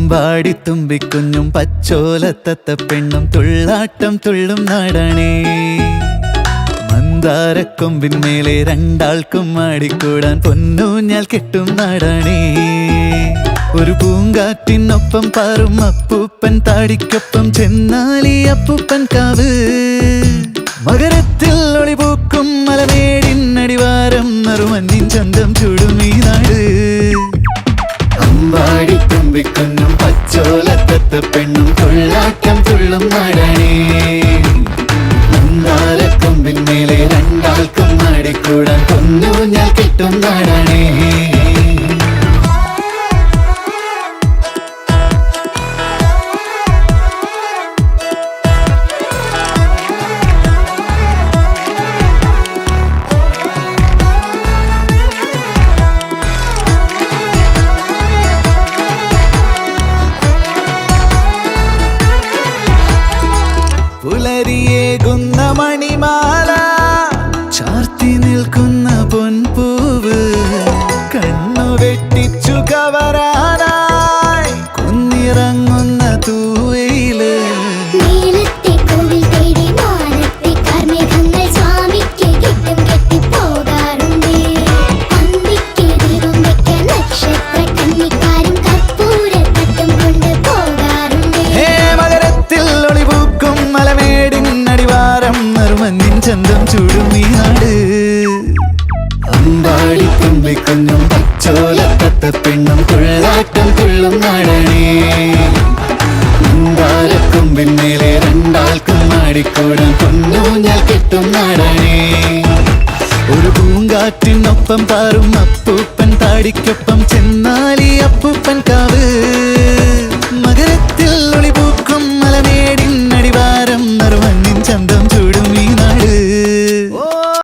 അമ്പാടിത്തുമ്പിക്കുഞ്ഞും പച്ചോലത്തത്ത പെണ്ണും തുള്ളാട്ടം തുള്ളും നാടാണേ. മന്ദാരക്കൊമ്പിന്മേലെ രണ്ടാൾക്കും ആടിക്കൂടാൻ പൊന്നൂഞ്ഞാൽ കെട്ടും നാടാണേ. ഒരു പൂങ്കാറ്റിനൊപ്പം പാറും അപ്പൂപ്പൻ താടിക്കൊപ്പം ചെന്നാലി അപ്പൂപ്പൻ കാവ്. മകരത്തിൽ ഒളിപൂക്കും മലമേടിനടിവാരം നറുമഞ്ഞിൻ ചന്തം ചൂടും ഈ നാട്. അമ്പാടിത്തുമ്പിക്കുഞ്ഞും പച്ചോലത്തത്ത പെണ്ണും തുള്ളാട്ടം തുള്ളും നാടാണേ. മന്ദാരക്കൊമ്പിന്മേലെ രണ്ടാൾക്കും ആടിക്കൂടാൻ പൊന്നൂഞ്ഞാൽ കെട്ടും നാടാണേ. പുലരിയേകുന്ന മണിമാല ചാർത്തി നിൽക്കുന്ന പൊൻപൂവ് കണ്ണു വെട്ടിച്ചു കവരാനായി കുന്നിറങ്ങുന്ന തൂവയില്. നറുമഞ്ഞിൻ ചന്തം ചൂടും ഈ നാട്. അമ്പാടിത്തുമ്പിക്കുഞ്ഞും പച്ചോലത്തത്ത പെണ്ണും തുള്ളാട്ടം തുള്ളും നാടാണേ. മന്ദാരക്കൊമ്പിന്മേലെ രണ്ടാൾക്കും ആടിക്കൂടാൻ പൊന്നൂഞ്ഞാൽ കെട്ടും നാടാണേ. ഒരു പൂങ്കാറ്റിനൊപ്പം പാറും അപ്പൂപ്പൻ താടിക്കൊപ്പം ചെന്നാലി അപ്പൂപ്പൻ കാവ്.